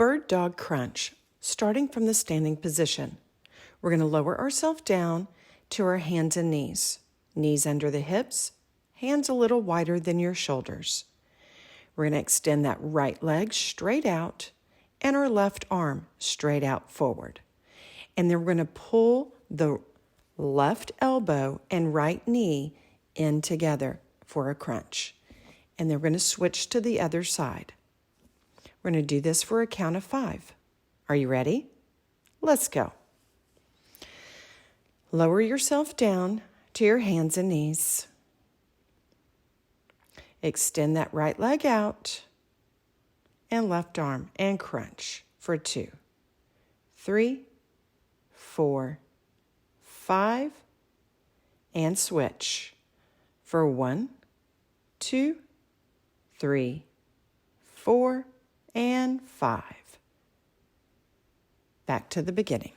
Bird Dog Crunch, starting from the standing position. We're going to lower ourselves down to our hands and knees. Knees under the hips, hands a little wider than your shoulders. We're going to extend that right leg straight out and our left arm straight out forward. And then we're going to pull the left elbow and right knee in together for a crunch. And then we're going to switch to the other side. We're going to do this for a count of 5. Are you ready? Let's go. Lower yourself down to your hands and knees. Extend that right leg out and left arm and crunch for 2, 3, 4, 5, and switch for 1, 2, 3, 4, and 5. Back to the beginning.